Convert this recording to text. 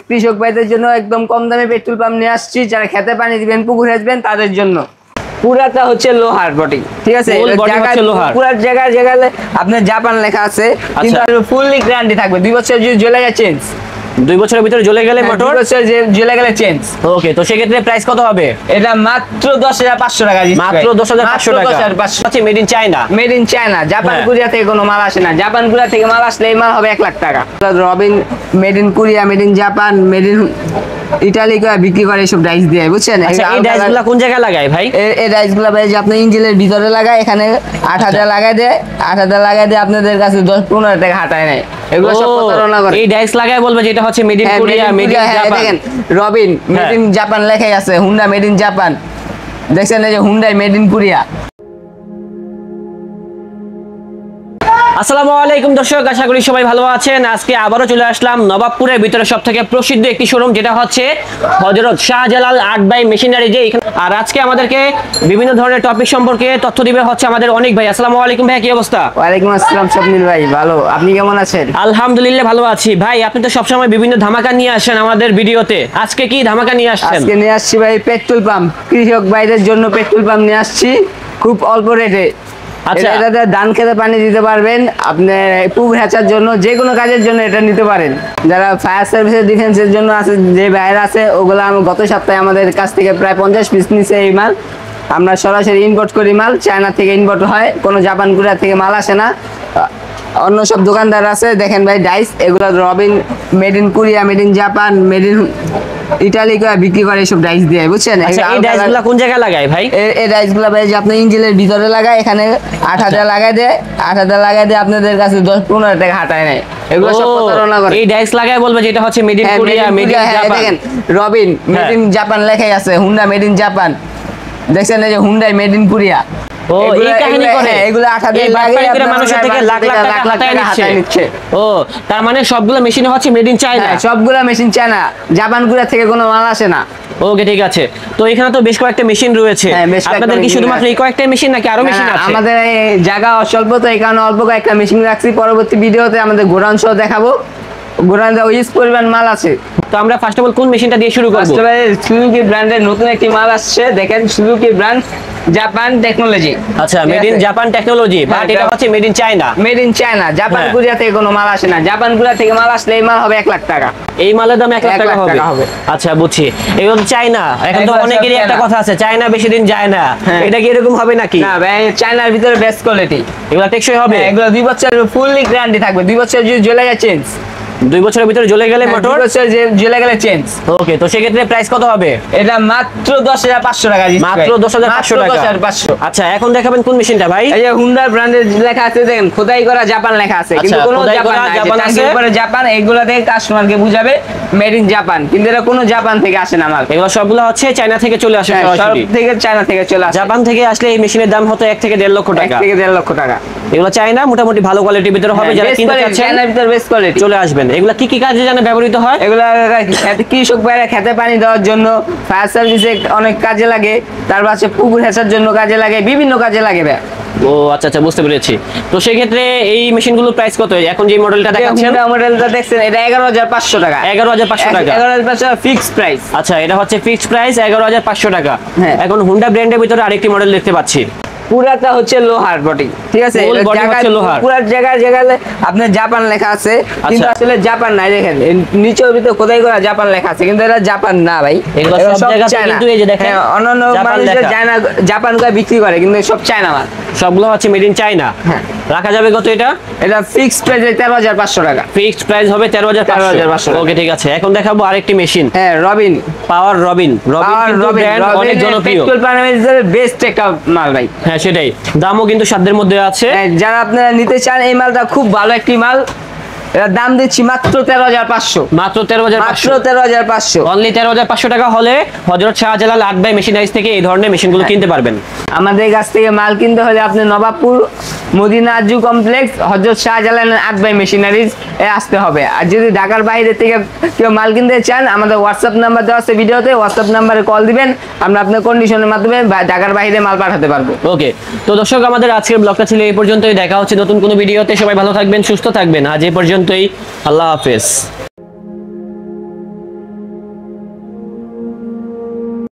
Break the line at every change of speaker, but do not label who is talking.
কৃষক ভাইদের জন্য একদম কম দামে পেট্রোল পাম্প নিয়ে আসছি, যারা খেতে পানি দিবেন, পুকুর আসবেন তাদের জন্য। পুরাটা হচ্ছে লোহার বডি, ঠিক আছে? পুরার জায়গায় আপনার জাপান লেখা আছে, কিন্তু ফুললি গ্যারান্টি থাকবে। 2 বছর যদি জ্বলে যায় চেঞ্জ,
2 বছরের ভিতরে জ্বলে গেলে মোটর,
2 বছর জ্বলে গেলে চেঞ্জ।
ওকে, তো সেক্ষেত্রে প্রাইস কত হবে?
এটা মাত্র 10,500 টাকা।
মাত্র 10,500 টাকা। আচ্ছা, made in China.
Made in China, Japan Korea থেকে কোনো মাল আসে না। জাপান কোরিয়া থেকে মাল আসলে এই মাল হবে 1 লাখ টাকা। Robin made in Korea, made in Japan, made in Italy করে বিক্রি করে এইসব ডাইস দিয়ে, বুঝছেন?
আচ্ছা, এই ডাইসগুলো কোন জায়গায় লাগায় ভাই?
এই ডাইসগুলো ভাই যে আপনি ইঞ্জিনের ভিতরে লাগায়, এখানে 8,000 লাগাই দেয়, 8,000 লাগাই দিয়ে আপনাদের কাছে 10-15 টাকা হাতায় নেয়। এগুলো সব প্রতারণা করে।
এই ডাইস লাগায় বলবে যে এটা হচ্ছে made in Korea, made in Japan.
দেখেন রবিন মেড ইন জাপান লেখাই আছে, হুন্ডা মেড ইন জাপান, দেখছেন এই যে হুন্ডাই মেড ইন কোরিয়া।
আসসালামু আলাইকুম দর্শক, আশা করি সবাই ভালো আছেন। আজকে আবারও চলে আসলাম নবাবপুরের ভিতরে সবথেকে প্রসিদ্ধ একটি শোরুম, যেটা হচ্ছে Hazrat Shahjalal art by machinery. যে এখানে আর আজকে আমাদেরকে বিভিন্ন ধরনের টপিক সম্পর্কে তথ্য দিবে হচ্ছে আমাদের অনেক ভাই। আসসালামু আলাইকুম ভাই, কি অবস্থা?
ওয়ালাইকুম আসসালাম স্বপ্নিল ভাই, ভালো, আপনি কেমন আছেন?
আলহামদুলিল্লাহ ভালো আছি ভাই। আপনি তো সবসময় বিভিন্ন ধামাকা নিয়ে আসেন আমাদের ভিডিওতে, আজকে কি ধামাকা নিয়ে আসছেন?
আজকে নিয়ে আসছি ভাই পেট্রোল পাম্প, কৃষক ভাইদের জন্য পেট্রোল পাম্প নিয়ে আসছি খুব অল্প রেটে। আচ্ছা, এটাতে ধান খেতে পানি দিতে পারবেন, আপনি পুকুর হেঁচার জন্য, যে কোনো কাজের জন্য এটা নিতে পারেন। যারা ফায়ার সার্ভিসের ডিফেন্সের জন্য আছে, যে বাইরে আছে, ওগুলো আমি গত সপ্তাহে আমাদের কাছ থেকে প্রায় 50 পিস নিচ্ছে এই মাল। আমরা সরাসরি ইম্পোর্ট করি মাল, চায়না থেকে ইম্পোর্ট হয়, কোনো জাপান কোরিয়া থেকে মাল আসে না। অন্য সব দোকানদার আছে, দেখেন ভাই ডাইস, এগুলো Robin made in Korea, made in Japan, made in Italy করে বিক্রি করে এইসব ডাইস দিয়ে, বুঝছেন?
আচ্ছা, এই ডাইসগুলো কোন জায়গায় লাগায় ভাই?
এই ডাইসগুলো ভাই যে আপনি ইঞ্জিনের ভিতরে লাগায়, এখানে 8,000 লাগাই দেয়, 8,000 লাগাই দিয়ে আপনাদের কাছে 10-15 টাকা হাতায় নেয়। এগুলো সব প্রতারণা করে।
এই ডাইস লাগায় বলবে যে এটা হচ্ছে made in Korea, made in Japan.
দেখেন রবিন মেড ইন জাপান লেখাই আছে, হুন্ডা মেড ইন জাপান, দেখছেন এই যে হুন্ডাই মেড ইন কোরিয়া।
ও, এই কাহিনী করে
এগুলো 8,000
লাগে মানুষের থেকে লাখ টাকা নিচ্ছে। ও, তার মানে সবগুলো মেশিন হচ্ছে মেড ইন চায়না।
সবগুলো মেশিন চায়না, জাপান কোরিয়া থেকে কোনো মাল আসে না।
ওকে, ঠিক আছে। তো এখানে তো বেশ কয়েকটা মেশিন রয়েছে, আপনাদের কি শুধুমাত্র এই কয়েকটা মেশিন নাকি আরো মেশিন আছে?
আমাদের জায়গা অল্প, তো এই কারণে অল্প কয়েকটা মেশিন রাখছি। পরবর্তী ভিডিওতে আমাদের গোডাউন সহ দেখাবো, গোডাউনে ইউজ পরিমাণ মাল আছে।
তো আমরা ফার্স্ট অফ অল কোন মেশিনটা দিয়ে শুরু করব?
সুজুকি ব্র্যান্ডের নতুন একটি মাল আসছে, দেখেন সুজুকি ব্র্যান্ড জাপান টেকনোলজি।
আচ্ছা, made in Japan technology, but এটা হচ্ছে made in China.
Made in China, Japan Korea থেকে কোনো মাল আসে না। জাপান কোরিয়া থেকে মাল আসলে এই মাল হবে 1 লাখ টাকা।
এই মালের দাম 1 লাখ টাকা হবে? আচ্ছা, বুঝছি। এগুলো চায়না। এখন তো অনেকেরই একটা কথা আছে, চায়না বেশি দিন যায় না, এটা কি এরকম হবে নাকি?
না ভাই, চায়নার ভিতরে বেস্ট কোয়ালিটি,
এগুলো টেকসই হবে।
এগুলো 2 বছর ফুললি গ্যারান্টি থাকবে। 2 বছর যদি জ্বলে যায় চেঞ্জ,
2 বছরের ভিতরে জ্বলে গেলে মোটর,
2 বছর জ্বলে গেলে চেঞ্জ।
ওকে, তো সেক্ষেত্রে প্রাইস কত হবে?
এটা মাত্র 10,500 টাকা।
মাত্র 10,500 টাকা।
10,500।
আচ্ছা, এখন দেখাবেন কোন মেশিনটা ভাই?
এই যে হুন্ডা ব্র্যান্ডের লেখা আছে, দেখেন খোদাই করা জাপান লেখা আছে, কিন্তু কোনো জাপান আছে উপরে জাপান, এইগুলা দেখে কাস্টমারকে বুঝাবে মেড ইন জাপান, কিন্তু এটা কোনো জাপান থেকে আসে না মাল।
এগুলো সবগুলো হচ্ছে চায়না থেকে চলে আসে,
সব থেকে চায়না থেকে চলে আসে।
জাপান থেকে আসলে এই মেশিনের দাম হতো 1 থেকে 1.5 লক্ষ টাকা।
1 থেকে 1.5 লক্ষ টাকা।
এগুলো চায়না, মোটামুটি ভালো কোয়ালিটির ভিতরে হবে। যারা কিনতে চাচ্ছেন
চায়নার ভিতরে বেস্ট কোয়ালিটি,
চলে আসবেন। এগুলো কি কি কাজে জানা ব্যবহৃত হয়?
এগুলো কৃষক ভাইরা খেতে পানি দেওয়ার জন্য, ফায়ার সার্ভিসে অনেক কাজে লাগে, তারপর আছে পুকুর হেঁচার জন্য কাজে লাগে, বিভিন্ন কাজে লাগে ভাই।
ও আচ্ছা আচ্ছা, বুঝতে পেরেছি। তো সেই ক্ষেত্রে এই মেশিনগুলোর প্রাইস কত? এখন যে মডেলটা দেখাচ্ছেন,
মডেলটা দেখছেন, এটা 11,500 টাকা।
11,500 টাকা,
11,500 ফিক্সড প্রাইস।
আচ্ছা, এটা হচ্ছে ফিক্সড প্রাইস 11,500 টাকা। এখন হুন্ডা ব্র্যান্ডের ভিতরে আরেকটি মডেল দেখতে পাচ্ছি,
পুরাটা হচ্ছে লোহার বডি, ঠিক আছে? পুরার জায়গায় আপনার জাপান লেখা আছে, কিন্তু আসলে জাপান নাই। দেখেন নিচের ভিতরে খোদাই করা জাপান লেখা আছে, কিন্তু এটা জাপান না ভাই।
এগুলো সব জায়গাতে কিন্তু এই যে দেখেন
অন্যান্য মানুষরা চায়না জাপান করে বিক্রি করে, কিন্তু সব চায়না মাল,
সবগুলো হচ্ছে মেড ইন চায়না। রাখা যাবে কত এটা?
এটা ফিক্সড প্রাইস 13,500 টাকা।
ফিক্সড প্রাইস হবে 13,500। ওকে, ঠিক আছে। এখন দেখাবো আরেকটি মেশিন,
রবিন
পাওয়ার রবিন। রবিন ব্র্যান্ড অনেক জনপ্রিয়,
পেট্রোল পাম্পের বেস্ট একটা মাল ভাই।
হ্যাঁ, সেটাই। দামও কিন্তু সাধ্যের মধ্যে আছে।
যারা আপনারা নিতে চান এই মালটা খুব ভালো একটি মাল, এর দাম দিচ্ছি মাত্র 13,500।
মাত্র 13,500। অনলি 13,500 টাকা হলে Hazrat Shahjalal art by machineries থেকে এই ধরনের মেশিনগুলো কিনতে পারবেন।
আমাদের কাছ থেকে মাল কিনতে হলে আপনি Nawabpur Medina Arzu complex Hazrat Shahjalal art by machineries এ আসতে হবে। আর যদি ঢাকার বাইরে থেকে কেউ মাল কিনতে চান, আমাদের হোয়াটসঅ্যাপ নাম্বার দেওয়া আছে ভিডিওতে, হোয়াটসঅ্যাপ নাম্বারে কল দিবেন, আমরা আপনার কন্ডিশনের মাধ্যমে ঢাকার বাইরে মাল পাঠাতে পারবো।
ওকে, তো দর্শক, আমাদের আজকের ব্লগটা ছিল এই পর্যন্তই। দেখা হচ্ছে নতুন কোনো ভিডিওতে। সবাই ভালো থাকবেন, সুস্থ থাকবেন। আজ এই পর্যন্তই, আল্লাহ হাফেজ।